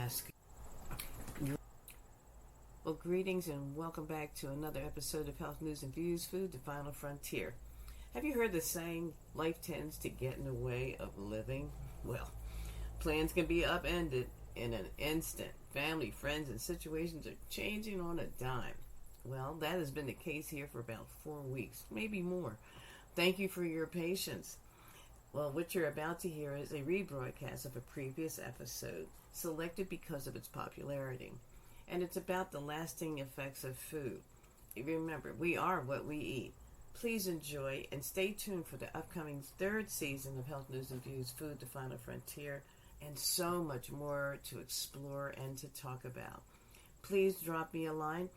ask. Well, greetings and welcome back to another episode of Health News and Views, Food, the Final Frontier. Have you heard the saying, life tends to get in the way of living? Well, plans can be upended in an instant. Family, friends, and situations are changing on a dime. Well, that has been the case here for about 4 weeks, maybe more. Thank you for your patience. Well, what you're about to hear is a rebroadcast of a previous episode, selected because of its popularity. And it's about the lasting effects of food. Remember, we are what we eat. Please enjoy and stay tuned for the upcoming 3rd season of Health News and Views, Food, the Final Frontier, and so much more to explore and to talk about. Please drop me a line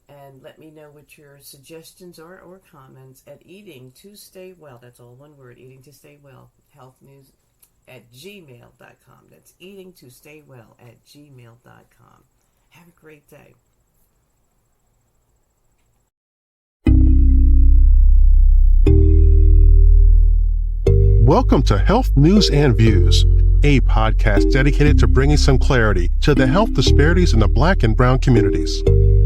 and let me know what your suggestions are or comments at eating to stay well. That's all one word, eating to stay well, healthnews@gmail.com. That's eating to stay well at gmail.com. Have a great day. Welcome to Health News and Views, a podcast dedicated to bringing some clarity to the health disparities in the Black and Brown communities.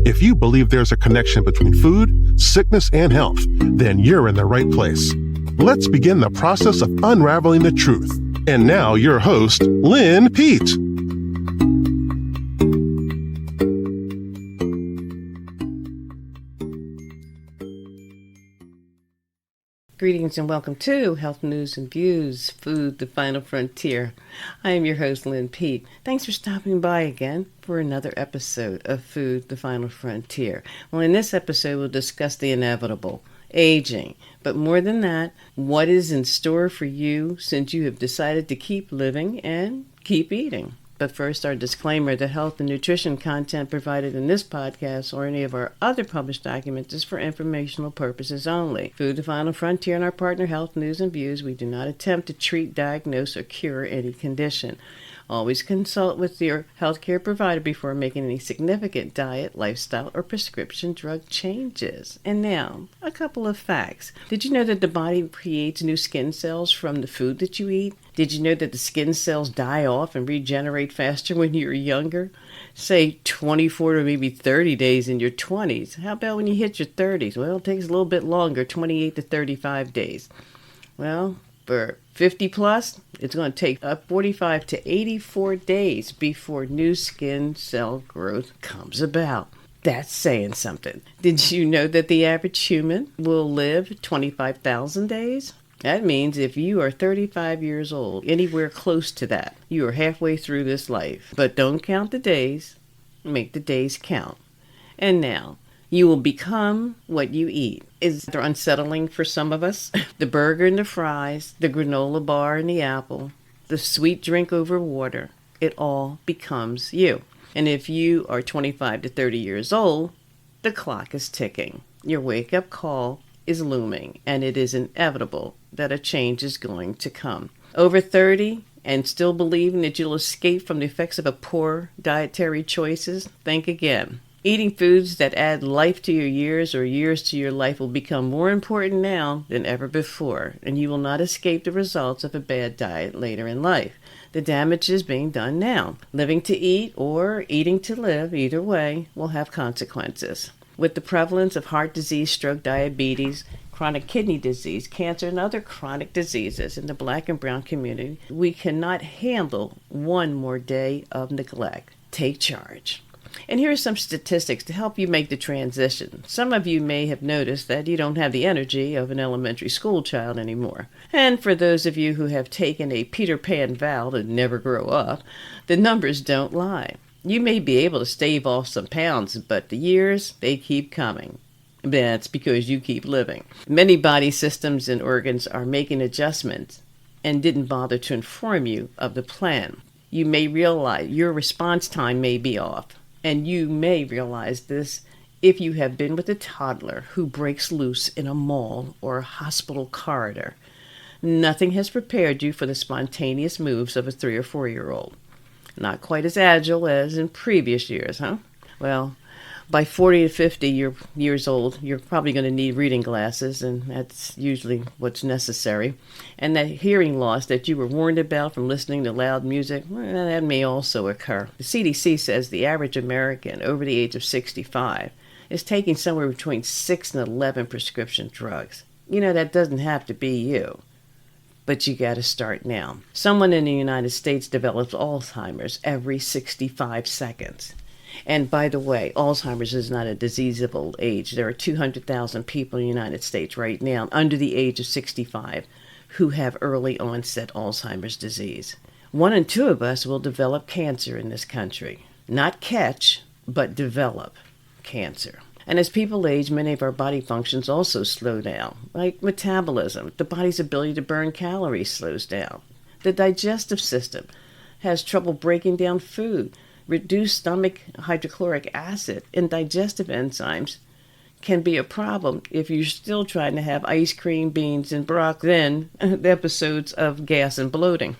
If you believe there's a connection between food, sickness, and health, then you're in the right place. Let's begin the process of unraveling the truth. And now, your host, Lynn Pete. Greetings and welcome to Health News and Views, Food, the Final Frontier. I am your host, Lynn Pete. Thanks for stopping by again for another episode of Food, the Final Frontier. Well, in this episode, we'll discuss the inevitable, aging. But more than that, what is in store for you since you have decided to keep living and keep eating. But first, our disclaimer, the health and nutrition content provided in this podcast or any of our other published documents is for informational purposes only. Food, the Final Frontier, and our partner, Health News and Views, we do not attempt to treat, diagnose, or cure any condition. Always consult with your healthcare provider before making any significant diet, lifestyle, or prescription drug changes. And now, a couple of facts. Did you know that the body creates new skin cells from the food that you eat? Did you know that the skin cells die off and regenerate faster when you're younger? Say 24 to maybe 30 days in your 20s. How about when you hit your 30s? Well, it takes a little bit longer, 28 to 35 days. Well, for 50 plus, it's going to take 45 to 84 days before new skin cell growth comes about. That's saying something. Did you know that the average human will live 25,000 days? That means if you are 35 years old, anywhere close to that, you are halfway through this life. But don't count the days, make the days count. And now, you will become what you eat. Is it unsettling for some of us? The burger and the fries, the granola bar and the apple, the sweet drink over water, it all becomes you. And if you are 25 to 30 years old, the clock is ticking. Your wake-up call is looming, and it is inevitable that a change is going to come. Over 30 and still believing that you'll escape from the effects of a poor dietary choices, think again. Eating foods that add life to your years or years to your life will become more important now than ever before, and you will not escape the results of a bad diet later in life. The damage is being done now. Living to eat or eating to live, either way, will have consequences. With the prevalence of heart disease, stroke, diabetes, chronic kidney disease, cancer, and other chronic diseases in the Black and Brown community, we cannot handle one more day of neglect. Take charge. And here are some statistics to help you make the transition. Some of you may have noticed that you don't have the energy of an elementary school child anymore. And for those of you who have taken a Peter Pan vow to never grow up, the numbers don't lie. You may be able to stave off some pounds, but the years, they keep coming. That's because you keep living. Many body systems and organs are making adjustments and didn't bother to inform you of the plan. You may realize your response time may be off. And you may realize this if you have been with a toddler who breaks loose in a mall or a hospital corridor. Nothing has prepared you for the spontaneous moves of a 3 or 4-year-old. Not quite as agile as in previous years, huh? Well, By 40 to 50 years old, you're probably going to need reading glasses, and that's usually what's necessary. And that hearing loss that you were warned about from listening to loud music, well, that may also occur. The CDC says the average American over the age of 65 is taking somewhere between 6 and 11 prescription drugs. That doesn't have to be you, but you got to start now. Someone in the United States develops Alzheimer's every 65 seconds. And by the way, Alzheimer's is not a disease of old age. There are 200,000 people in the United States right now under the age of 65 who have early onset Alzheimer's disease. 1 in 2 of us will develop cancer in this country. Not catch, but develop cancer. And as people age, many of our body functions also slow down, like metabolism. The body's ability to burn calories slows down. The digestive system has trouble breaking down food. Reduced stomach hydrochloric acid and digestive enzymes can be a problem if you're still trying to have ice cream, beans, and broccoli, then episodes of gas and bloating.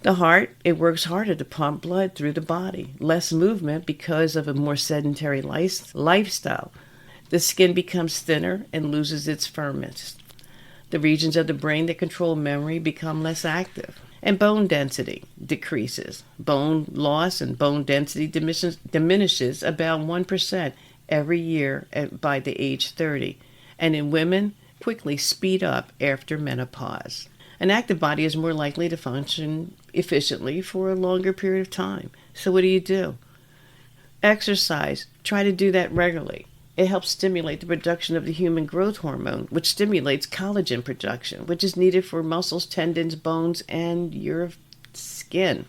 The heart, it works harder to pump blood through the body. Less movement because of a more sedentary lifestyle. The skin becomes thinner and loses its firmness. The regions of the brain that control memory become less active. And bone density decreases. Bone loss and bone density diminishes about 1% every year by the age 30. And in women, quickly speed up after menopause. An active body is more likely to function efficiently for a longer period of time. So what do? Exercise. Try to do that regularly. It helps stimulate the production of the human growth hormone, which stimulates collagen production, which is needed for muscles, tendons, bones, and your skin.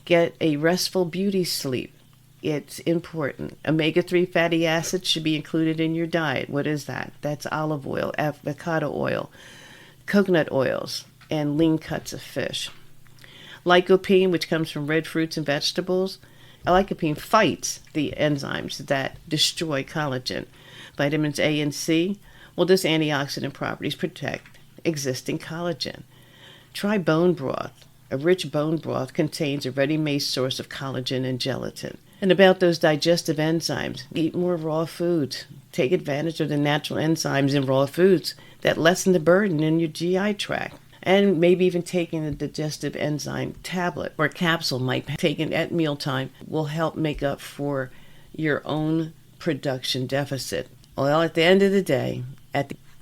Get a restful beauty sleep. It's important. Omega-3 fatty acids should be included in your diet. What is that? That's olive oil, avocado oil, coconut oils, and lean cuts of fish. Lycopene, which comes from red fruits and vegetables. Lycopene fights the enzymes that destroy collagen. Vitamins A and C, well, this antioxidant properties protect existing collagen. Try bone broth. A rich bone broth contains a ready-made source of collagen and gelatin. And about those digestive enzymes, eat more raw foods. Take advantage of the natural enzymes in raw foods that lessen the burden in your GI tract. And maybe even taking a digestive enzyme tablet or capsule might be taken at mealtime will help make up for your own production deficit. Well, at the end of the day,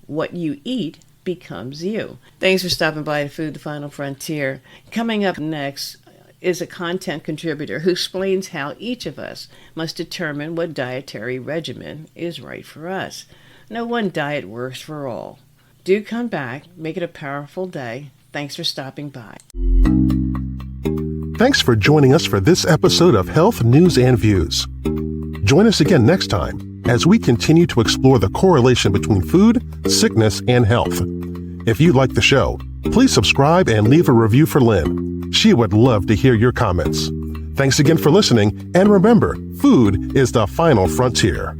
what you eat becomes you. Thanks for stopping by to Food the Final Frontier. Coming up next is a content contributor who explains how each of us must determine what dietary regimen is right for us. No one diet works for all. Do come back. Make it a powerful day. Thanks for stopping by. Thanks for joining us for this episode of Health News and Views. Join us again next time as we continue to explore the correlation between food, sickness, and health. If you like the show, please subscribe and leave a review for Lynn. She would love to hear your comments. Thanks again for listening, and remember, food is the final frontier.